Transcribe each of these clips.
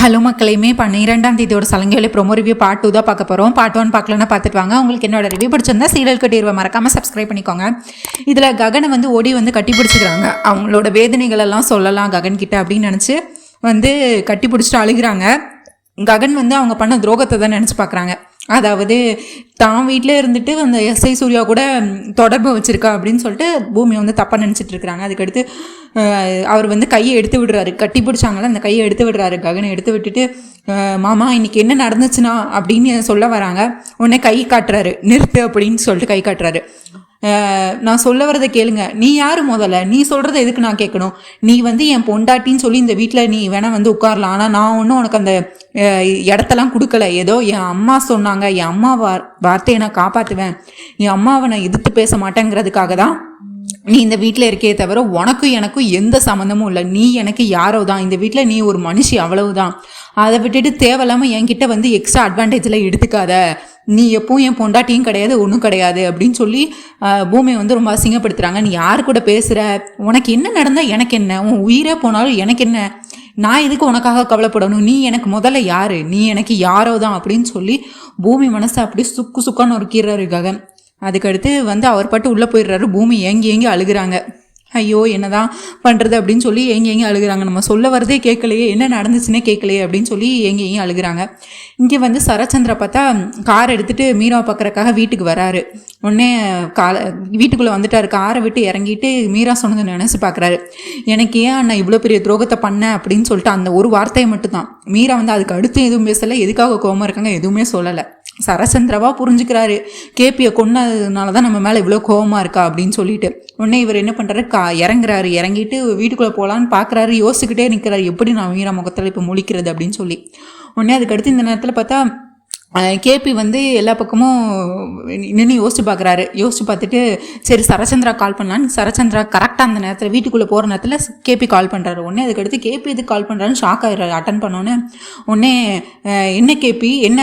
Hello மக்களையுமே 12ஆம் தேதியோட சலங்கையில் promo review part 2 தான் பார்க்க போகிறோம். பார்ட் 1 பார்க்கலன்னா பார்த்துட்டு வாங்க. உங்களுக்கு என்னோட ரிவ்யூ பிடிச்சிருந்தா சீரியல் கட்டிடுவா மறக்காமல் சப்ஸ்கிரைப் பண்ணிக்கோங்க. இதில் ககனை ஓடி கட்டி பிடிச்சிக்கிறாங்க. அவங்களோட வேதனைகள் எல்லாம் சொல்லலாம் ககன் கிட்ட அப்படின்னு நினச்சி கட்டி பிடிச்சிட்டு அழுகிறாங்க. ககன் அவங்க பண்ண துரோகத்தை தான் நினச்சி பார்க்குறாங்க. அதாவது தான் வீட்டில் இருந்துட்டு அந்த எஸ்ஐ சூர்யா கூட தொடர்பு வச்சுருக்கா அப்படின்னு சொல்லிட்டு பூமி தப்பாக நினச்சிட்டு இருக்கிறாங்க. அதுக்கடுத்து அவர் கையை எடுத்து விடுறாரு. கட்டி பிடிச்சாங்களே அந்த கையை எடுத்து விடுறாரு. ககனை எடுத்து விட்டுட்டு மாமா இன்னைக்கு என்ன நடந்துச்சுன்னா அப்படின்னு சொல்ல வராங்க. உடனே கை காட்டுறாரு. நிறுத்து அப்படின்னு சொல்லிட்டு கை காட்டுறாரு. நான் சொல்ல வரதை கேளுங்க. நீ யாரு முதல்ல? நீ சொல்கிறத எதுக்கு நான் கேட்கணும்? நீ என் பொண்டாட்டின்னு சொல்லி இந்த வீட்டில் நீ வேணா உட்காரலாம். ஆனால் நான் ஒன்றும் உனக்கு அந்த இடத்தெல்லாம் கொடுக்கல. ஏதோ என் அம்மா சொன்னாங்க, என் அம்மா வார்த்தையை நான் காப்பாற்றுவேன், என் அம்மாவை நான் எதிர்த்து பேச மாட்டேங்கிறதுக்காக தான் நீ இந்த வீட்டில் இருக்கே தவிர உனக்கும் எனக்கும் எந்த சம்மந்தமும் இல்லை. நீ எனக்கு யாரோ தான். இந்த வீட்டில் நீ ஒரு மனுஷி, அவ்வளவுதான். அதை விட்டுட்டு தேவையில்லாமல் என்கிட்ட எக்ஸ்ட்ரா அட்வான்டேஜில் எடுத்துக்காத. நீ எப்பவும் என் பொண்டாட்டியும் கிடையாது, ஒன்றும் கிடையாது அப்படின்னு சொல்லி பூமி ரொம்ப அசிங்கப்படுத்துகிறாங்க. நீ யார் கூட பேசுகிற? உனக்கு என்ன நடந்தால் எனக்கு என்ன? உன் உயிரே போனாலும் எனக்கு என்ன? நான் எதுக்கு உனக்காக கவலைப்படணும்? நீ எனக்கு முதல்ல யார்? நீ எனக்கு யாரோ தான் அப்படின்னு சொல்லி பூமி மனசை அப்படியே சுக்கான்னு நொறுக்கிறாரு ககன். அதுக்கடுத்து அவர் பாட்டு உள்ளே போயிடுறாரு. பூமி ஏங்கி அழுகிறாங்க. ஐயோ என்னதான் பண்ணுறது அப்படின்னு சொல்லி ஏங்கி அழுகிறாங்க. நம்ம சொல்ல வரதே கேட்கலையே, என்ன நடந்துச்சுன்னே கேட்கலையே அப்படின்னு சொல்லி ஏங்கி அழுகிறாங்க. இங்கே சரச்சந்திரா பார்த்தா கார் எடுத்துகிட்டு மீராவை பார்க்குறக்காக வீட்டுக்கு வராரு. உடனே வீட்டுக்குள்ளே வந்துட்டாரு. காரை விட்டு இறங்கிட்டு மீரா சொன்னதை நினச்சி பார்க்குறாரு. எனக்கு ஏன் நான் இவ்வளோ பெரிய துரோகத்தை பண்ணேன் அப்படின்னு சொல்லிட்டு அந்த ஒரு வார்த்தையை மட்டும்தான். மீரா அதுக்கு அடுத்து எதுவும் பேசலை. எதுக்காக கோவமாக இருக்காங்க எதுவுமே சொல்லலை. சரச்சந்திரவா புரிஞ்சுக்கிறாரு, கேபியை கொன்னதுனால தான் நம்ம மேலே இவ்வளோ கோவமாக இருக்கா அப்படின்னு சொல்லிட்டு. உடனே இவர் என்ன பண்ணுறாரு, இறங்குறாரு. இறங்கிட்டு வீட்டுக்குள்ளே போகலான்னு பார்க்குறாரு. யோசிச்சுக்கிட்டே நிற்கிறாரு, எப்படி நான் மீரா முகத்தில் இப்போ முழிக்கிறது அப்படின்னு சொல்லி. உடனே அதுக்கடுத்து இந்த நேரத்தில் பார்த்தா கேபி எல்லா பக்கமும் நின்று யோசிச்சு பார்க்குறாரு. யோசிச்சு பார்த்துட்டு சரி சரச்சந்திரா கால் பண்ணலான்னு சரச்சந்திரா கரெக்டாக அந்த நேரத்தில் வீட்டுக்குள்ளே போகிற நேரத்தில் கேபி கால் பண்ணுறாரு. உடனே அதுக்கடுத்து கேபி எதுக்கு கால் பண்ணுறாருன்னு ஷாக் ஆகிடுறாரு. அட்டன் பண்ணோன்னே உடனே என்ன கேபி என்ன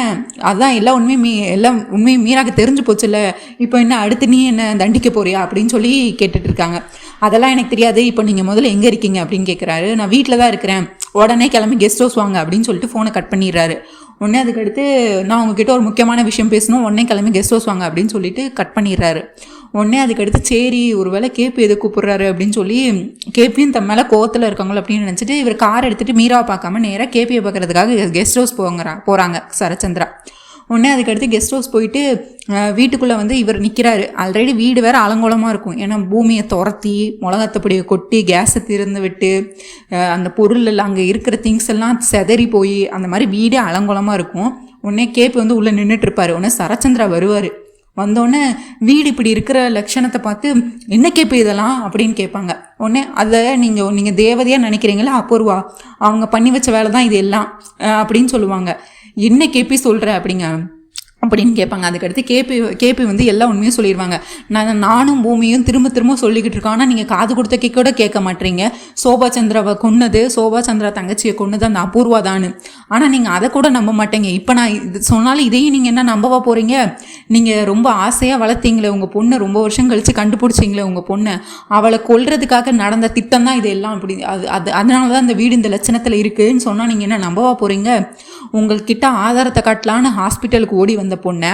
அதான் எல்லா உண்மையும் மீராக்கு தெரிஞ்சு போச்சுல்ல, இப்போ என்ன அடுத்து நீ என்ன தண்டிக்க போறியா அப்படின்னு சொல்லி கேட்டுட்டு இருக்காங்க. அதெல்லாம் எனக்கு தெரியாது, இப்போ நீங்கள் முதல்ல எங்கே இருக்கீங்க அப்படின்னு கேட்குறாரு. நான் வீட்டில் தான் இருக்கிறேன், உடனே கிளம்பி கெஸ்ட் ஹவுஸ் வாங்க அப்படின்னு சொல்லிட்டு ஃபோனை கட் பண்ணிடுறாரு. உடனே அதுக்கடுத்து நான் உங்ககிட்ட ஒரு முக்கியமான விஷயம் பேசணும், உடனே கிளம்பி கெஸ்ட் ஹவுஸ் வாங்க அப்படின்னு சொல்லிட்டு கட் பண்ணிடுறாரு. உடனே அதுக்கடுத்து சரி ஒரு வேளை கேபி எது கூப்பிட்றாரு அப்படின்னு சொல்லி கேபியும் தம் மேலே கோவத்தில் இருக்காங்களோ அப்படின்னு நினச்சிட்டு இவர் கார் எடுத்துகிட்டு மீராவை பார்க்காம நேராக கேபியை பார்க்கறதுக்காக கெஸ்ட் ஹவுஸ் போகிறாங்க சரச்சந்திரா. உடனே அதுக்கடுத்து கெஸ்ட் ஹவுஸ் போயிட்டு வீட்டுக்குள்ளே இவர் நிற்கிறாரு. ஆல்ரெடி வீடு வேறு அலங்கோலமாக இருக்கும். ஏன்னா பூமியை துரத்தி மிளகாத்தப்படியை கொட்டி கேஸை திறந்து விட்டு அந்த பொருள் எல்லாம் அங்கே இருக்கிற திங்ஸ் எல்லாம் செதறி போய் அந்த மாதிரி வீடே அலங்கோலமாக இருக்கும். உடனே கேபி உள்ளே நின்றுட்டு இருப்பார். உடனே சரச்சந்திரா வருவார். வந்தோடனே வீடு இப்படி இருக்கிற லட்சணத்தை பார்த்து என்ன கேட்பு இதெல்லாம் அப்படின்னு கேட்பாங்க. உடனே அதை நீங்கள் தேவதையாக நினைக்கிறீங்களா அபூர்வா, அவங்க பண்ணி வச்ச வேலை தான் இது எல்லாம் அப்படின்னு சொல்லுவாங்க. என்ன கேபி சொல்கிற அப்படின்னு கேட்பாங்க. அதுக்கடுத்து கேபி எல்லா உண்மையும் சொல்லிடுவாங்க. நானும் பூமியும் திரும்ப சொல்லிக்கிட்டு இருக்கோம், ஆனால் நீங்கள் காது கொடுத்த கூட கேட்க மாட்டீங்க. சோபா சந்திராவை கொன்னது, சோபா சந்திரா தங்கச்சியை கொன்னது அந்த அபூர்வா தானு, ஆனால் நீங்கள் அதை கூட நம்ப மாட்டேங்க. இப்போ நான் இது சொன்னாலும் இதையும் நீங்கள் என்ன நம்பவா போகிறீங்க? நீங்கள் ரொம்ப ஆசையாக வளர்த்தீங்களே உங்கள் பொண்ணை, ரொம்ப வருஷம் கழித்து கண்டுபிடிச்சிங்களே உங்கள் பொண்ணை, அவளை கொல்றதுக்காக நடந்த திட்டம் தான் இதெல்லாம். அப்படி அதனால தான் இந்த வீடு இந்த லட்சணத்தில் இருக்குதுன்னு சொன்னால் நீங்கள் என்ன நம்பவா போகிறீங்க? உங்கள்கிட்ட ஆதாரத்தை காட்டலான்னு ஹாஸ்பிட்டலுக்கு ஓடி வந்த பொண்ணை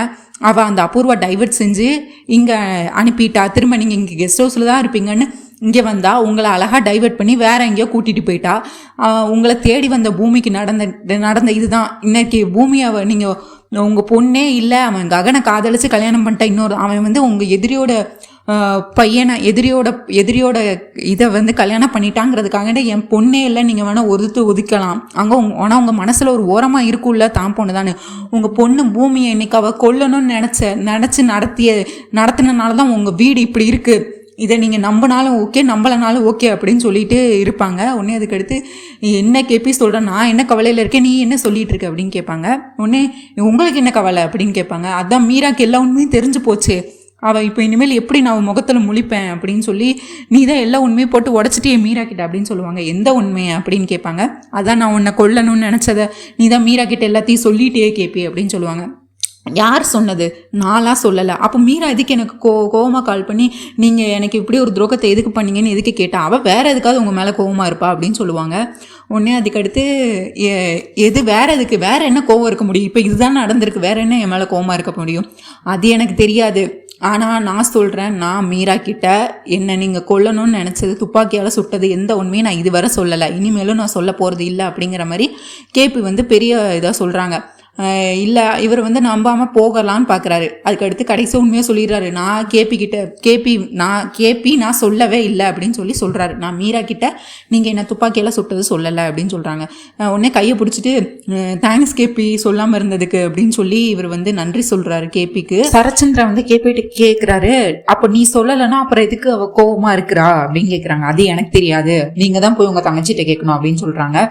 அவள் அந்த அபூர்வா டைவர்ட் செஞ்சு இங்கே அனுப்பிட்டா. திரும்ப நீங்கள் இங்கே கெஸ்ட் ஹவுஸில் தான் இருப்பீங்கன்னு இங்கே வந்தால் உங்களை அழகாக டைவர்ட் பண்ணி வேறு எங்கேயோ கூட்டிகிட்டு போயிட்டா. உங்களை தேடி வந்த பூமிக்கு நடந்த இதுதான். இன்னைக்கு பூமியை நீங்கள் உங்கள் பொண்ணே இல்லை, அவன் ககனை காதலிச்சு கல்யாணம் பண்ணிட்டா இன்னொரு அவன் உங்கள் எதிரியோட பையனை எதிரியோட இதை கல்யாணம் பண்ணிட்டாங்கிறதுக்காக என் பொண்ணே இல்லை நீங்கள் வேணால் ஒதுக்கலாம் அங்கே. ஆனால் உங்கள் மனசில் ஒரு ஓரமாக இருக்கும்ல தான் பொண்ணு தானே. உங்கள் பொண்ணு பூமியை இன்னைக்கு அவள் கொல்லணும்னு நினச்சி நடத்தினால தான் உங்கள் வீடு இப்படி இருக்குது. இதை நீங்கள் நம்பினாலும் ஓகே, நம்பலைனாலும் ஓகே அப்படின்னு சொல்லிட்டு இருப்பாங்க. உடனே அதுக்கடுத்து என்ன கேபி சொல்கிறேன், நான் என்ன கவலையில் இருக்கேன், நீ என்ன சொல்லிட்டு இருக்க அப்படின்னு கேட்பாங்க. உடனே உங்களுக்கு என்ன கவலை அப்படின்னு கேட்பாங்க. அதான் மீராக்கு எல்லா உண்மையும் தெரிஞ்சு போச்சு, அவள் இப்போ இனிமேல் எப்படி நான் முகத்தில் முழிப்பேன் அப்படின்னு சொல்லி நீ தான் எல்லா உண்மையும் போட்டு உடச்சிட்டே மீரா கிட்ட அப்படின்னு சொல்லுவாங்க. எந்த உண்மையை அப்படின்னு கேட்பாங்க. அதான் நான் உன்னை கொல்லணும்னு நினச்சதை நீ தான் மீரா கிட்ட எல்லாத்தையும் சொல்லிட்டே கேட்பி அப்படின்னு சொல்லுவாங்க. யார் சொன்னது? நான்லாம் சொல்லலை. அப்போ மீரா எதுக்கு எனக்கு கோவமாக கால் பண்ணி நீங்கள் எனக்கு இப்படி ஒரு துரோகத்தை எதுக்கு பண்ணீங்கன்னு எதுக்கு கேட்டா? அவள் வேறு எதுக்காவது உங்கள் மேலே கோவமாக இருப்பா அப்படின்னு சொல்லுவாங்க. உடனே அதுக்கடுத்து எது வேறு எதுக்கு, வேறு என்ன கோவம் இருக்க முடியும்? இப்போ இதுதான் நடந்திருக்கு, வேறு என்ன என் மேலே கோவமாக இருக்க முடியும்? அது எனக்கு தெரியாது. ஆனால் நான் சொல்கிறேன், நான் மீரா கிட்ட என்னை நீங்கள் கொல்லணும்னு நினச்சது, துப்பாக்கியால் சுட்டது எந்த உண்மையும் நான் இதுவரை சொல்லலை, இனிமேலும் நான் சொல்ல போகிறது இல்லை அப்படிங்கிற மாதிரி கேபி வந்து பெரிய இதாக சொல்கிறாங்க. இல்லை இவர் வந்து நம்பாமல் போகலான்னு பார்க்குறாரு. அதுக்கடுத்து கடைசி உண்மையாக சொல்லிடுறாரு. நான் கேபி நான் சொல்லவே இல்லை அப்படின்னு சொல்கிறாரு. நான் மீரா கிட்ட நீங்கள் என்ன துப்பாக்கியெல்லாம் சுட்டது சொல்லலை அப்படின்னு சொல்கிறாங்க. உடனே கையை பிடிச்சிட்டு தேங்க்ஸ் கேபி சொல்லாமல் இருந்ததுக்கு அப்படின்னு சொல்லி இவர் வந்து நன்றி சொல்கிறாரு கேபிக்கு. சரச்சந்திரா வந்து கேபிட்டு கேட்குறாரு, அப்போ நீ சொல்லலைன்னா அப்புறம் எதுக்கு அவள் கோவமாக இருக்கிறா அப்படின்னு கேட்குறாங்க. அது எனக்கு தெரியாது, நீங்கள் தான் போய் உங்கள் தங்கச்சிட்ட கேட்கணும் அப்படின்னு சொல்கிறாங்க.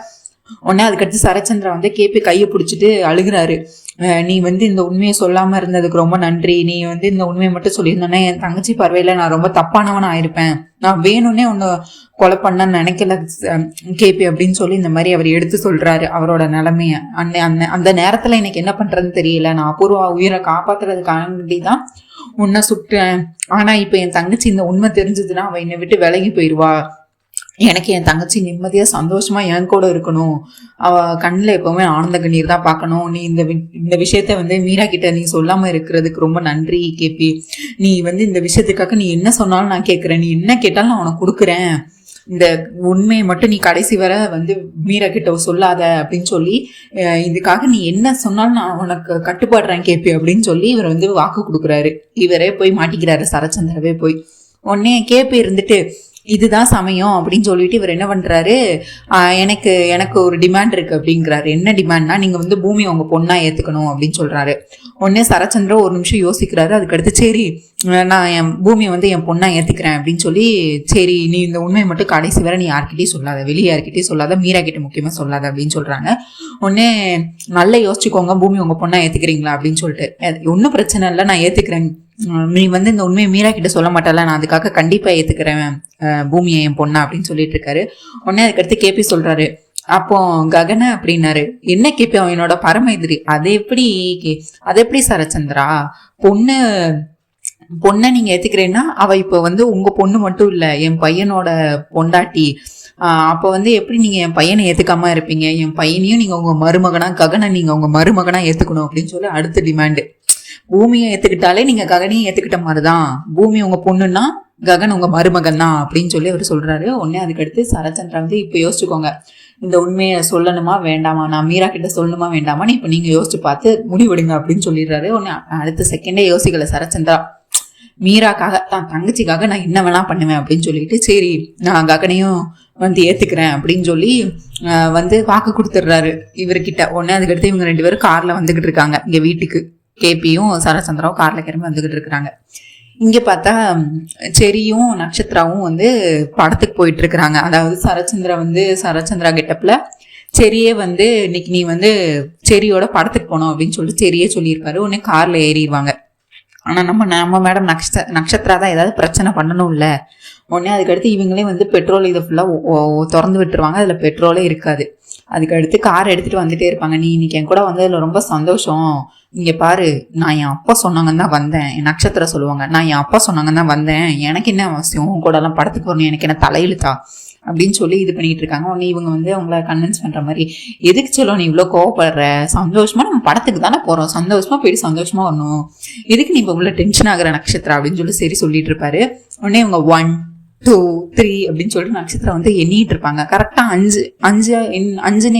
உடனே அதுக்கடுத்து சரச்சந்திரா வந்து கேபி கையை பிடிச்சிட்டு அழுகிறாரு. நீ வந்து இந்த உண்மையை சொல்லாமல் இருந்ததுக்கு ரொம்ப நன்றி. நீ வந்து இந்த உண்மையை மட்டும் சொல்லியிருந்தோன்னா என் தங்கச்சி பார்வையில் நான் ரொம்ப தப்பானவன் ஆயிருப்பேன். நான் வேணும்னே ஒன்று கொலை பண்ணன்னு நினைக்கல கேபி அப்படின்னு சொல்லி இந்த மாதிரி அவர் எடுத்து சொல்கிறாரு அவரோட நிலைமைய. அந்த நேரத்தில் எனக்கு என்ன பண்ணுறதுன்னு தெரியல. நான் அபூர்வா உயிரை காப்பாற்றுறதுக்காண்டி தான் உன்னை சுட்டேன். ஆனால் இப்போ என் தங்கச்சி இந்த உண்மை தெரிஞ்சதுன்னா அவள் என்னை விட்டு விலகி போயிடுவா. எனக்கு என் தங்கச்சி நிம்மதியாக சந்தோஷமாக என் கூட இருக்கணும். அவள் கண்ணில் எப்போவுமே ஆனந்த கண்ணீர் தான் பார்க்கணும். நீ இந்த விஷயத்த வந்து மீரா கிட்ட நீ சொல்லாமல் இருக்கிறதுக்கு ரொம்ப நன்றி கேபி. நீ வந்து இந்த விஷயத்துக்காக நீ என்ன சொன்னாலும் நான் கேட்குறேன், நீ என்ன கேட்டாலும் நான் உனக்கு கொடுக்குறேன். இந்த உண்மையை மட்டும் நீ கடைசி வரை வந்து மீரா கிட்ட சொல்லாத அப்படின்னு சொல்லி, இதுக்காக நீ என்ன சொன்னாலும் நான் உனக்கு கட்டுப்பாடுறேன் கேபி அப்படின்னு சொல்லி இவர் வந்து வாக்கு கொடுக்குறாரு. இவரே போய் மாட்டிக்கிறாரு, சரச்சந்திரவே போய். உடனே கேபி இருந்துட்டு இதுதான் சமயம் அப்படின்னு சொல்லிட்டு இவர் என்ன பண்றாரு, எனக்கு ஒரு டிமாண்ட் இருக்கு அப்படிங்கிறாரு. என்ன டிமாண்ட்னா, நீங்க வந்து பூமி உங்க பொண்ணா ஏத்துக்கணும் அப்படின்னு சொல்றாரு. உடனே சரச்சந்திர ஒரு நிமிஷம் யோசிக்கிறாரு. அதுக்கடுத்து சரி நான் என் பூமியை வந்து என் பொண்ணா ஏத்துக்கிறேன் அப்படின்னு சொல்லி, சரி நீ இந்த உண்மையை மட்டும் கடைசி வரை நீ யார்கிட்டயும் சொல்லாத, வெளியே யார்கிட்டயும் சொல்லாத, மீரா கிட்ட முக்கியமா சொல்லாத அப்படின்னு சொல்றாங்க. உடனே நல்லா யோசிச்சுக்கோங்க, பூமி உங்க பொண்ணா ஏத்துக்கிறீங்களா அப்படின்னு சொல்லிட்டு. ஒன்றும் பிரச்சனை இல்லை, நான் ஏத்துக்கிறேன். நீ வந்து இந்த உண்மையை மீரா கிட்ட சொல்ல மாட்டால, நான் அதுக்காக கண்டிப்பா ஏத்துக்கிறேன் பூமியை என் பொண்ணா அப்படின்னு சொல்லிட்டு இருக்காரு. உடனே அதுக்கடுத்து கேபி சொல்றாரு, அப்போ ககன அப்படின்னாரு. என்ன கேபி, அவன் என்னோட பரம எதிரி. அது எப்படி சரச்சந்திரா, பொண்ணை நீங்க ஏத்துக்கிறேன்னா அவ இப்ப வந்து உங்க பொண்ணு மட்டும் இல்ல, என் பையனோட பொண்டாட்டி. அப்போ வந்து எப்படி நீங்க என் பையனை ஏத்துக்காம இருப்பீங்க? என் பையனையும் நீங்க உங்க மருமகனா, ககனை நீங்க உங்க மருமகனா ஏத்துக்கணும் அப்படின்னு சொல்லி அடுத்த டிமாண்டு. பூமியை ஏத்துக்கிட்டாலே நீங்க ககனையும் ஏத்துக்கிட்ட மாதிரிதான், பூமி உங்க பொண்ணுன்னா ககன் உங்க மருமகன் தான் அப்படின்னு சொல்லி அவர் சொல்றாரு. உடனே அதுக்கடுத்து சரச்சந்திரா வந்து இப்ப யோசிச்சுக்கோங்க, இந்த உண்மையை சொல்லணுமா வேண்டாமா, நான் மீரா கிட்ட சொல்லணுமா வேண்டாமான்னு இப்ப நீங்க யோசிச்சு பார்த்து முடிவெடுங்க அப்படின்னு சொல்லிடுறாரு. உடனே அடுத்த செகண்டே யோசிக்கல சரச்சந்திரா. மீராக்காக தான் தங்கச்சிக்காக நான் என்ன வேணா பண்ணுவேன் அப்படின்னு சொல்லிட்டு, சரி நான் ககனையும் வந்து ஏத்துக்கிறேன் அப்படின்னு சொல்லி வந்து வாக்கு கொடுத்துடுறாரு இவர்கிட்ட. உடனே அதுக்கடுத்து இவங்க 2 பேரும் கார்ல வந்துகிட்டு இருக்காங்க இங்க வீட்டுக்கு. கேபியும் சரச்சந்திராவும் கார்ல கிளம்பி வந்துகிட்டு இருக்கிறாங்க. இங்க பார்த்தா செரியும் நட்சத்திராவும் வந்து படத்துக்கு போயிட்டு இருக்கிறாங்க. அதாவது சரச்சந்திரா கெட்டப்ல செரியே வந்து இன்னைக்கு நீ வந்து செரியோட படத்துக்கு போனோம் அப்படின்னு சொல்லிட்டு செரியே சொல்லியிருக்காரு. உடனே கார்ல ஏறிடுவாங்க. ஆனா நம்ம மேடம் நட்சத்திரா தான் ஏதாவது பிரச்சனை பண்ணணும்ல. உடனே அதுக்கடுத்து இவங்களே வந்து பெட்ரோல் இதை ஃபுல்லா திறந்து விட்டுருவாங்க. அதுல பெட்ரோலே இருக்காது. அதுக்கடுத்து கார் எடுத்துட்டு வந்துட்டே இருப்பாங்க. நீ இன்னைக்கு என் கூட வந்ததுல ரொம்ப சந்தோஷம். இங்க பாரு, நான் என் அப்பா சொன்னாங்கன்னு தான் வந்தேன். என் நட்சத்திரம் சொல்லுவாங்க, நான் என் அப்பா சொன்னாங்கன்னு தான் வந்தேன். எனக்கு என்ன அவசியம் உன் கூட எல்லாம் படத்துக்கு வரணும், எனக்கு என்ன தலையிழுத்தா அப்படின்னு சொல்லி இது பண்ணிட்டு இருக்காங்க. உடனே இவங்க வந்து அவங்கள கன்வின்ஸ் பண்ற மாதிரி, எதுக்கு சொல்ல நீ இவ்வளோ கோவப்படுற, சந்தோஷமா நம்ம படத்துக்கு தானே போறோம், சந்தோஷமா போயிட்டு சந்தோஷமா வரணும், எதுக்கு நீ இப்போ இவ்வளோ டென்ஷன் ஆகுற நட்சத்திரம் அப்படின்னு சொல்லி சரி சொல்லிட்டு இருப்பாரு. உடனே இவங்க 1 2 3 அப்படின்னு சொல்லிட்டு நட்சத்திரம் வந்து எண்ணிட்டு இருப்பாங்க. கரெக்டா 5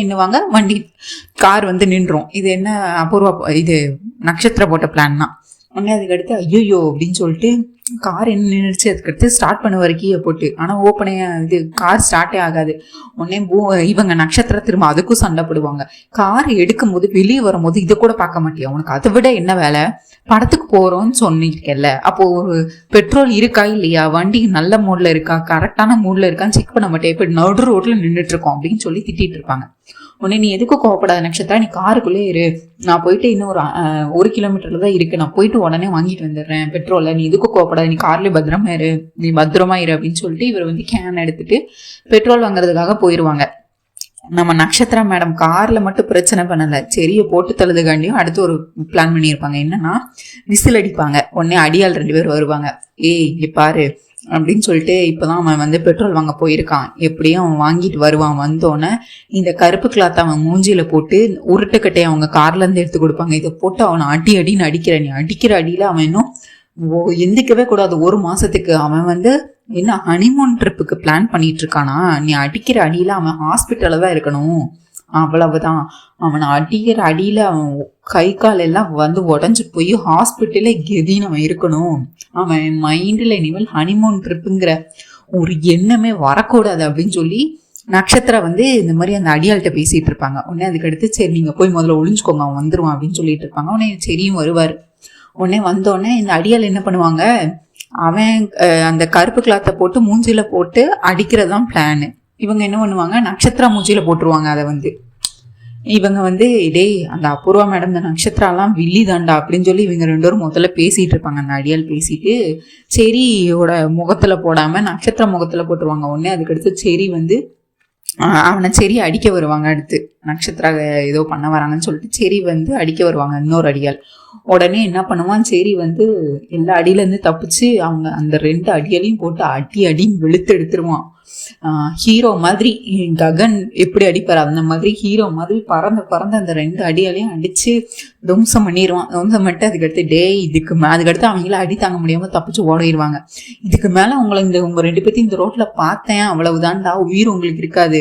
எண்ணுவாங்க. வண்டி கார் வந்து நின்றும். இது என்ன அபூர்வா, இது நட்சத்திரம் போட்ட பிளான் தான். உடனே அதுக்கடுத்து ஐயோ அப்படின்னு சொல்லிட்டு கார் என்ன நின்றுச்சு. அதுக்கடுத்து ஸ்டார்ட் பண்ணுவார் கீயை போட்டு. ஆனால் ஓப்பனே இது கார் ஸ்டார்ட்டே ஆகாது. உடனே இவங்க நட்சத்திரம் திரும்ப அதுக்கும் சண்டை போடுவாங்க. கார் எடுக்கும் போது வெளியே வரும்போது இதை கூட பார்க்க மாட்டியா, உனக்கு அதை விட என்ன வேலை, படத்துக்கு போறோம்னு சொன்னிருக்கல, அப்போ ஒரு பெட்ரோல் இருக்கா இல்லையா, வண்டி நல்ல மூட்ல இருக்கா, கரெக்டான மூட்ல இருக்கான்னு செக் பண்ண மாட்டேன், இப்ப நடு ரோட்ல நின்றுட்டு இருக்கோம் அப்படின்னு சொல்லி திட்டிட்டு இருப்பாங்க. உடனே நீ எதுக்கும் கோவப்படாத நட்சத்திரா, நீ காருக்குள்ளே இரு, நான் போயிட்டு இன்னும் ஒரு 1 கிலோமீட்டர்ல தான் இருக்கு, நான் போயிட்டு உடனே வாங்கிட்டு வந்துடுறேன் பெட்ரோலை, நீ எதுக்கும் கோவப்படாத, நீ கார்லயே பத்திரமா இரு, நீ பத்திரமா இரு அப்படின்னு சொல்லிட்டு இவர் வந்து கேன் எடுத்துட்டு பெட்ரோல் வாங்குறதுக்காக போயிடுவாங்க. நம்ம நட்சத்திரா மேடம் காரில் மட்டும் பிரச்சனை பண்ணலை, செடியை போட்டு தழுதுகாண்டியும் அடுத்து ஒரு பிளான் பண்ணியிருப்பாங்க. என்னன்னா விசில் அடிப்பாங்க. உடனே அடியாள் 2 பேர் வருவாங்க. ஏய் இங்கே பாரு அப்படின்னு சொல்லிட்டு, இப்போதான் அவன் வந்து பெட்ரோல் வாங்க போயிருக்கான், எப்படியும் அவன் வாங்கிட்டு வருவான். வந்தோடனே இந்த கருப்பு கிளாத் அவன் மூஞ்சியில போட்டு உருட்டுக்கட்டையை அவங்க கார்ல இருந்து எடுத்து கொடுப்பாங்க. இதை போட்டு அவனை அடின்னு அடிக்கிற, நீ அடிக்கிற அடியில அவன் இன்னும் எந்திக்கவே கூடாது 1 மாசத்துக்கு. அவன் வந்து என்ன ஹனிமூன் ட்ரிப்புக்கு பிளான் பண்ணிட்டு இருக்கானா? நீ அடிக்கிற அடியில அவன் ஹாஸ்பிட்டல்ல தான் இருக்கணும், அவ்வளவுதான். அவனை அடிக்கிற அடியில அவன் கை கால் எல்லாம் வந்து உடஞ்சு போய் ஹாஸ்பிட்டல்ல கெதின்னு அவன் இருக்கணும். அவன் மைண்ட்ல இனிமேல் ஹனிமூன் ட்ரிப்புங்கிற ஒரு எண்ணமே வரக்கூடாது அப்படின்னு சொல்லி நட்சத்திரம் வந்து இந்த மாதிரி அந்த அடியாள்கிட்ட பேசிட்டு இருப்பாங்க. உடனே அதுக்கடுத்து சரி நீங்க போய் முதல்ல ஒளிஞ்சுக்கோங்க, அவன் வந்துருவான் அப்படின்னு சொல்லிட்டு இருப்பாங்க. உடனே சரியும் வருவார். உடனே வந்தோடனே இந்த அடியாள் என்ன பண்ணுவாங்க, அவன் அந்த கருப்பு கிளாத்தை போட்டு மூஞ்சில போட்டு அடிக்கிறதான் பிளானு. இவங்க என்ன பண்ணுவாங்க, நட்சத்திரா மூஞ்சில போட்டுருவாங்க. அதை வந்து இவங்க வந்து டேய் அந்த அபூர்வா மேடம் இந்த நட்சத்திராலாம் வில்லி தாண்டா அப்படின்னு சொல்லி இவங்க 2 பேரும் முதல்ல பேசிட்டு இருப்பாங்க. அந்த அடியால் பேசிட்டு செரியோட முகத்துல போடாம நட்சத்திர முகத்துல போட்டுருவாங்க. உடனே அதுக்கடுத்து செரி வந்து அவனை செரி அடிக்க வருவாங்க. அடுத்து நட்சத்திரா ஏதோ பண்ண வராங்கன்னு சொல்லிட்டு செரி வந்து அடிக்க வருவாங்க இன்னொரு அடியால். உடனே என்ன பண்ணுவான், செரி வந்து எல்லா அடியிலேருந்து தப்பிச்சு அவங்க அந்த 2 அடியாலையும் போட்டு அடின்னு வெளுத்து எடுத்துருவான். ஹீரோ மாதிரி ககன் எப்படி அடிப்பார் அந்த மாதிரி ஹீரோ மாதிரி பறந்து அந்த 2 அடியாலையும் அடிச்சு துவம்சம் பண்ணிடுவான். துவம்சம் பண்ணிட்டு அதுக்கடுத்து அதுக்கடுத்து அவங்கள அடி தாங்க முடியாம தப்பிச்சு ஓடிடுவாங்க. இதுக்கு மேல உங்களை உங்க 2 பேர்த்தையும் இந்த ரோட்ல பார்த்தேன் அவ்வளவுதான்டா, உயிர் உங்களுக்கு இருக்காது,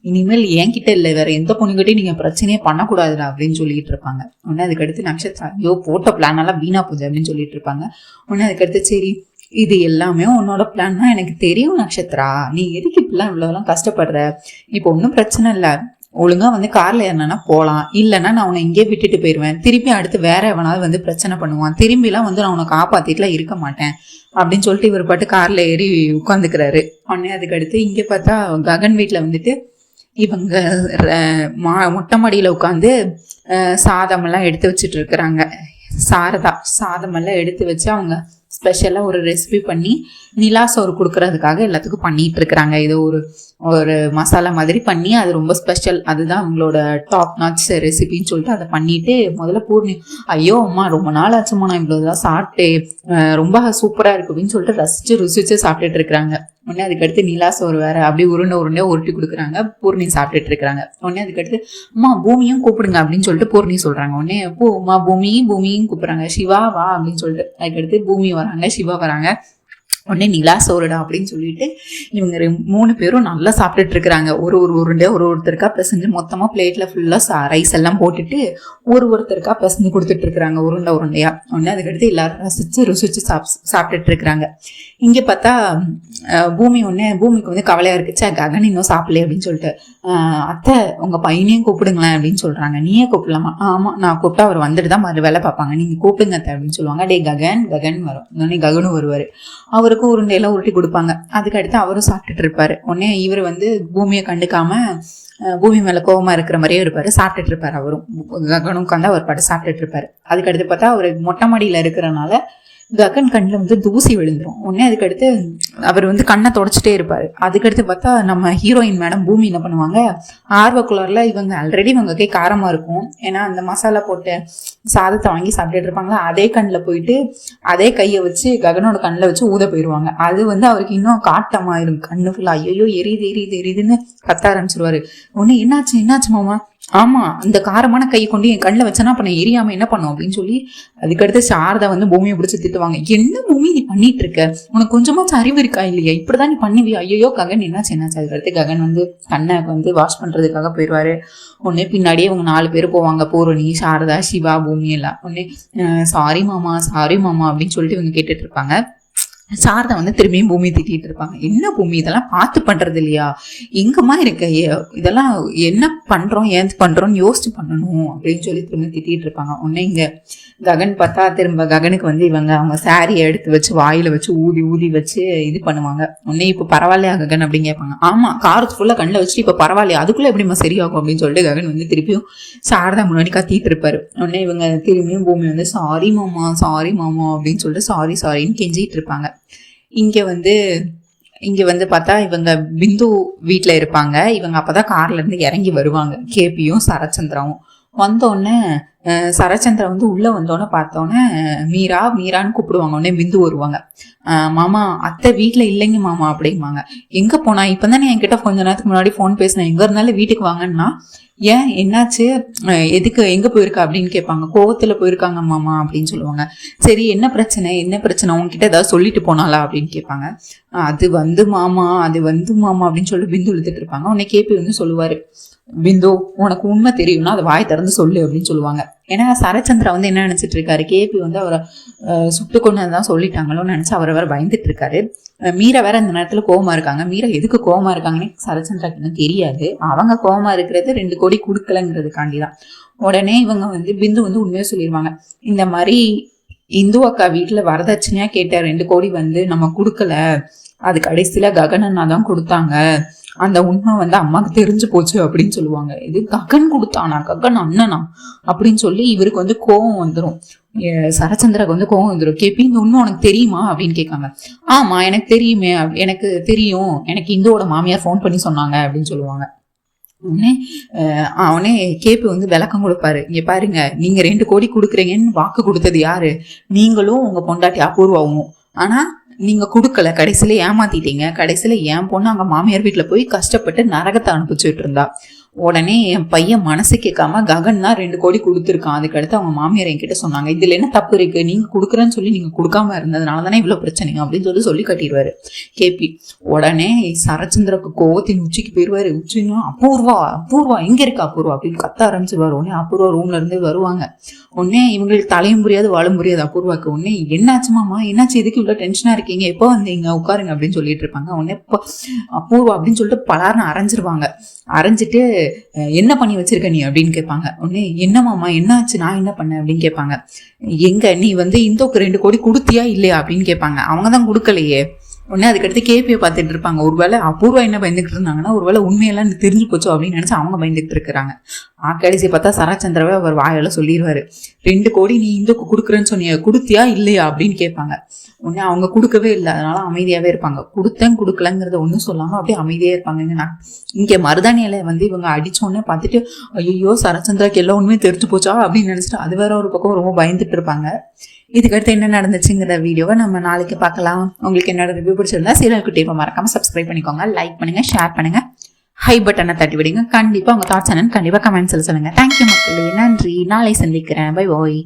இனிமேல் என்கிட்ட இல்லை வேற எந்த பொண்ணுகிட்டையும் நீங்க பிரச்சனையே பண்ணக்கூடாதுடா அப்படின்னு சொல்லிட்டு இருப்பாங்க. உடனே அதுக்கடுத்து நட்சத்திரா ஐயோ போட்ட பிளான் எல்லாம் வீணா போச்சு அப்படின்னு சொல்லிட்டு இருப்பாங்க. உடனே அதுக்கடுத்து சரி இது எல்லாமே உன்னோட பிளான் தான் எனக்கு தெரியும் நட்சத்திரா, நீ எதுக்கு இப்படிலாம் இவ்வளோலாம் கஷ்டப்படுற, இப்போ ஒன்றும் பிரச்சனை இல்லை, ஒழுங்கா வந்து கார்ல ஏறினா போகலாம், இல்லைன்னா நான் உன்னை இங்கே விட்டுட்டு போயிடுவேன், திருப்பி அடுத்து வேற எவனாவது வந்து பிரச்சனை பண்ணுவான், திரும்பிலாம் வந்து நான் உன்னை காப்பாத்திட்டுலாம் இருக்க மாட்டேன் அப்படின்னு சொல்லிட்டு இவர் பாட்டு கார்ல ஏறி உட்காந்துக்கிறாரு. உடனே அதுக்கடுத்து இங்கே பார்த்தா ககன் வீட்டில் வந்துட்டு இவங்க மொட்டை மாடியில் உட்காந்து சாதமெல்லாம் எடுத்து வச்சுட்டு இருக்கிறாங்க. சாதமெல்லாம் எடுத்து வச்சு அவங்க ஸ்பெஷலாக ஒரு ரெசிபி பண்ணி நிலா சோறு கொடுக்கறதுக்காக எல்லாத்துக்கும் பண்ணிட்டு இருக்கிறாங்க. ஏதோ ஒரு மசாலா மாதிரி பண்ணி அது ரொம்ப ஸ்பெஷல், அதுதான் அவங்களோட டாப் நாட்ச் ரெசிபின்னு சொல்லிட்டு அதை பண்ணிட்டு முதல்ல பூர்ணி ஐயோ அம்மா ரொம்ப நாள் ஆச்சுமா நான் இவ்வளோதான் சாப்பிட்டு ரொம்ப சூப்பராக இருக்கு அப்படின்னு சொல்லிட்டு ருசிச்சு சாப்பிட்டுட்டு இருக்கிறாங்க. உடனே அதுக்கடுத்து நிலா சோறு வேற அப்படி உருண்டை உருட்டி கொடுக்குறாங்க. பூர்ணி சாப்பிட்டுட்டு இருக்கிறாங்க. உடனே அதுக்கடுத்து அம்மா பூமியும் கூப்பிடுங்க அப்படின்னு சொல்லிட்டு பூர்ணி சொல்றாங்க. உடனே அம்மா பூமியும் கூப்பிடுறாங்க. சிவா வா அப்படின்னு சொல்லிட்டு அதுக்கடுத்து பூமி வராங்க, சிவா வராங்க. உடனே நிலா சோறுடா அப்படின்னு சொல்லிட்டு இவங்க 3 பேரும் நல்லா சாப்பிட்டுட்டு இருக்கிறாங்க. ஒருத்தருக்கா பிசைஞ்சு மொத்தமா பிளேட்ல ஃபுல்லா ரைஸ் எல்லாம் போட்டுட்டு ஒருத்தருக்கா பிசைஞ்சு கொடுத்துட்டு இருக்கிறாங்க உருண்டையா. உடனே அதுக்கடுத்து எல்லாரும் ருசிச்சு சாப்பிட்டுட்டு இருக்கிறாங்க. இங்க பார்த்தா பூமிக்கு வந்து கவலையா இருக்குச்சா, ககன் இன்னும் சாப்பிடல அப்படின்னு சொல்லிட்டு அத்தை உங்க பையனையும் கூப்பிடுங்களேன் அப்படின்னு சொல்றாங்க. நீயே கூப்பிடலாமா? ஆமா நான் கூப்பிட்டா அவர் வந்துட்டு தான் வேலை பார்ப்பாங்க, நீங்க கூப்பிடுங்க அத்தை அப்படின்னு சொல்லுவாங்க. டே ககன் வரும். உடனே ககனும் வருவாரு. அவருக்கும் உருண்டையெல்லாம் உருட்டி கொடுப்பாங்க. அதுக்கு அடுத்து அவரும் சாப்பிட்டுட்டு இருப்பாரு. உடனே இவர் வந்து பூமியை கண்டுக்காம பூமி மேல கோபமா இருக்கிற மாதிரியே இருப்பாரு, சாப்பிட்டுட்டு இருப்பாரு. அவரும் ககனும் உட்காந்து அவர் பாட்டு சாப்பிட்டுட்டு இருப்பாரு. அதுக்கடுத்து பார்த்தா அவர் மொட்டை மாடியில இருக்கிறனால ககன் கண்ணில் வந்து தூசி விழுந்துரும். உடனே அதுக்கடுத்து அவர் வந்து கண்ணை தொடச்சிட்டே இருப்பாரு. அதுக்கடுத்து பார்த்தா நம்ம ஹீரோயின் மேடம் பூமி என்ன பண்ணுவாங்க, ஆர்வக்குள்ளர்ல இவங்க ஆல்ரெடி இவங்க கை காரமா இருக்கும், ஏன்னா அந்த மசாலா போட்டு சாதத்தை வாங்கி சாப்பிட்டுட்டு இருப்பாங்களா, அதே கண்ணில் போயிட்டு அதே கையை வச்சு ககனோட கண்ணில் வச்சு ஊத போயிடுவாங்க. அது வந்து அவருக்கு இன்னும் காட்டமாயிரும். கண்ணு ஃபுல்லா ஐயோ எரியுதுன்னு கத்த ஆரம்பிச்சிருவாரு. ஒன்னு என்னாச்சு மாமா? ஆமா இந்த காரமான கை கொண்டு என் கண்ணில் வச்சனா அப்ப நான் எரியாம என்ன பண்ணும் அப்படின்னு சொல்லி அதுக்கடுத்து சாரதா வந்து பூமியை பிடிச்சி திட்டுவாங்க. என்ன பூமி நீ பண்ணிட்டு இருக்க, உனக்கு கொஞ்சமாச்சும் அறிவு இருக்கா இல்லையா, இப்படிதான் நீ பண்ணுவியா? ஐயோ ககன் என்னாச்சு? அதுக்கடுத்து ககன் வந்து கண்ணை வந்து வாஷ் பண்றதுக்காக போயிடுவாரு. உடனே பின்னாடியே அவங்க 4 பேர் போவாங்க, பூரணி, சாரதா, சிவா, பூமி எல்லாம். உடனே சாரி மாமா அப்படின்னு சொல்லிட்டு இவங்க கேட்டுட்டு இருப்பாங்க. சாரதா வந்து திரும்பியும் பூமி திட்டிட்டு இருப்பாங்க. என்ன பூமி இதெல்லாம் பார்த்து பண்றது இல்லையா, எங்கம்மா இருக்க, இதெல்லாம் என்ன பண்றோம் ஏன் பண்றோம்னு யோசிச்சு பண்ணணும் அப்படின்னு சொல்லி திரும்பி திட்டிட்டு இருப்பாங்க. உடனே இங்க ககன் பார்த்தா திரும்ப ககனுக்கு வந்து அவங்க சாரியை எடுத்து வச்சு வாயில வச்சு ஊதி வச்சு இது பண்ணுவாங்க. உடனே இப்ப பரவாயில்லையா ககன் அப்படின்னு கேட்பாங்க. ஆமா காரத்து ஃபுல்லா கண்ணில் வச்சுட்டு இப்ப பரவாயில்லையா, அதுக்குள்ள எப்படிமா சரியாகும் அப்படின்னு சொல்லிட்டு ககன் வந்து திருப்பியும் சாரதா முன்னாடி கத்திட்டு இருப்பாரு. உடனே இவங்க திரும்பியும் பூமி வந்து சாரி மாமா அப்படின்னு சொல்லிட்டு சாரின்னு கெஞ்சிட்டு இருப்பாங்க. இங்க வந்து இங்க வந்து பார்த்தா இவங்க பிந்து வீட்டுல இருப்பாங்க. இவங்க அப்பதான் கார்ல இருந்து இறங்கி வருவாங்க, கேபியும் சரச்சந்திராவும். வந்தோடனே சரச்சந்திரா வந்து உள்ள வந்தோடனே பார்த்தோன்னே மீரான்னு கூப்பிடுவாங்க. உடனே பிந்து வருவாங்க. மாமா அத்தை வீட்டுல இல்லைங்க மாமா அப்படிம்பாங்க. எங்க போனா? இப்பதானே என்கிட்ட கொஞ்ச நேரத்துக்கு முன்னாடி போன் பேசினேன், எங்க இருந்தாலும் வீட்டுக்கு வாங்கன்னா. ஏன் என்னாச்சு, எதுக்கு, எங்க போயிருக்கா அப்படின்னு கேட்பாங்க. கோவத்துல போயிருக்காங்க மாமா அப்படின்னு சொல்லுவாங்க. சரி என்ன பிரச்சனை உங்ககிட்ட ஏதாவது சொல்லிட்டு போனாலா அப்படின்னு கேட்பாங்க. அது வந்து மாமா அப்படின்னு சொல்லி பிந்து இழுத்துட்டு இருப்பாங்க. உடனே கேபி வந்து சொல்லுவாரு, பிந்து உனக்கு உண்மை தெரியும்னா அதை வாய் திறந்து சொல்லு அப்படின்னு சொல்லுவாங்க. ஏன்னா சரச்சந்திரா வந்து என்ன நினைச்சிட்டு இருக்காரு, கேபி வந்து அவரை சுட்டு கொண்டுதான் சொல்லிட்டாங்களோன்னு நினைச்சு அவரை வேற பயந்துட்டு இருக்காரு. மீரா வேற அந்த நேரத்துல கோவமா இருக்காங்க. மீரா எதுக்கு கோவமா இருக்காங்கன்னு சரச்சந்திராக்கு இன்னும் தெரியாது. அவங்க கோவமா இருக்கிறது 2 கோடி கொடுக்கலங்கிறதுக்காண்டிதான். உடனே இவங்க வந்து பிந்து வந்து உண்மையா சொல்லிடுவாங்க. இந்த மாதிரி இந்து அக்கா வீட்டுல வரதட்சணையா கேட்ட 2 கோடி வந்து நம்ம கொடுக்கல, அது கடைசியில ககனன்னா தான் கொடுத்தாங்க, அந்த உண்மை வந்து அம்மாவுக்கு தெரிஞ்சு போச்சு அப்படின்னு சொல்லுவாங்க. இது ககன் கொடுத்தானா, ககன் அண்ணனா அப்படின்னு சொல்லி இவருக்கு வந்து கோவம் வந்துடும். சரச்சந்திராக்கு வந்து கோவம் வந்துடும். கேபி இந்த உண்மை உனக்கு தெரியுமா அப்படின்னு கேட்காங்க. ஆமா எனக்கு தெரியுமே, எனக்கு தெரியும், எனக்கு இந்துவோட மாமியார் ஃபோன் பண்ணி சொன்னாங்க அப்படின்னு சொல்லுவாங்க. அவனே கேபி வந்து விளக்கம் கொடுப்பாரு. இங்க பாருங்க, நீங்க 2 கோடி கொடுக்குறீங்கன்னு வாக்கு கொடுத்தது யாரு? நீங்களும் உங்க பொண்டாட்டி அபூர்வாவும். ஆனா நீங்க கொடுக்கல, கடைசியில ஏமாத்திட்டீங்க. கடைசியில என் பொண்ணு அங்க மாமியார் வீட்டுல போய் கஷ்டப்பட்டு நரகத்தை அனுப்பிச்சுட்டு இருந்தா. உடனே என் பையன் மனசு கேட்காம ககன் தான் 2 கோடி கொடுத்துருக்கான். அதுக்கடுத்து அவங்க மாமியார் என்கிட்ட சொன்னாங்க, இதுல என்ன தப்பு இருக்கு, நீங்க கொடுக்குறேன்னு சொல்லி நீங்க கொடுக்காம இருந்ததுனால தானே இவ்வளவு பிரச்சனைங்க அப்படின்னு சொல்லி கட்டிடுவாரு கேபி. உடனே சரச்சந்திரக்கு கோவத்தின் உச்சிக்கு போயிருவாரு. உச்சின்னா அபூர்வா எங்க இருக்கு அபூர்வா அப்படின்னு கத்த ஆரம்பிச்சிருவாரு. உடனே அபூர்வா ரூம்ல இருந்து வருவாங்க. உடனே இவங்களுக்கு தலையும் புரியாது வாழும் புரியாது அபூர்வாக்கு. உடனே என்னாச்சு மாமா, என்னாச்சு, எதுக்கு இவ்வளவு டென்ஷனா இருக்கீங்க, எப்போ வந்தீங்க, உட்காருங்க அப்படின்னு சொல்லிட்டு இருப்பாங்க. உடனே அபூர்வா அப்படின்னு சொல்லிட்டு பலார்னு அரைஞ்சிருவாங்க. அரைஞ்சிட்டு என்ன பண்ணி வச்சிருக்க நீ அப்படின்னு கேட்பாங்க. உடனே என்ன மாமா என்னாச்சு, நான் என்ன பண்ணேன் அப்படின்னு கேட்பாங்க. எங்க நீ வந்து இந்தோக்கு 2 கோடி கொடுத்தியா இல்லையா அப்படின்னு கேட்பாங்க. அவங்கதான் கொடுக்கலையே. உடனே அதுக்கடுத்து கேபியை பார்த்துட்டு இருப்பாங்க. ஒருவேளை அபூர்வா என்ன பயந்துகிட்டு இருந்தாங்கன்னா, ஒருவேளை உண்மையெல்லாம் தெரிஞ்சு போச்சோ அப்படின்னு நினைச்சு அவங்க பயந்துகிட்டு இருக்கிறாங்க. கடைசி பார்த்தா சரச்சந்திரவே அவர் வாயால சொல்லிடுவாரு, 2 கோடி நீ இந்துக்கு கொடுக்குறேன்னு சொன்னிய, கொடுத்தியா இல்லையா அப்படின்னு கேட்பாங்க. உடனே அவங்க கொடுக்கவே இல்லை, அதனால அமைதியாவே இருப்பாங்க. கொடுக்கலங்கிறத ஒன்றும் சொல்லாம அப்படியே அமைதியா இருப்பாங்க. இங்க மருதாணியில வந்து இவங்க அடிச்சோடனே பார்த்துட்டு ஐயோ சரச்சந்திராக்கு எல்லாம் உண்மையும் தெரிஞ்சு போச்சா அப்படின்னு நினைச்சிட்டு அது வேற ஒரு பக்கம் ரொம்ப பயந்துட்டு இருப்பாங்க. இதுக்கடுத்து என்ன நடந்துச்சுங்கிற வீடியோவை நம்ம நாளைக்கு பார்க்கலாம். உங்களுக்கு என்னோட ரிவ்யூ பிடிச்சிருந்தா சீரியல் குட்டி மறக்காம சப்ஸ்கிரைப் பண்ணிக்கோங்க, லைக் பண்ணுங்க, ஷேர் பண்ணுங்க, ஹை பட்டனை தட்டி விடுங்க. கண்டிப்பா உங்க தாட்ஸ் என்னன்னு கண்டிப்பா கமெண்ட்ஸ்ல சொல்லுங்க. தேங்க்யூ மக்களே, நன்றி. நாளை சந்திக்கிறேன். Bye bye.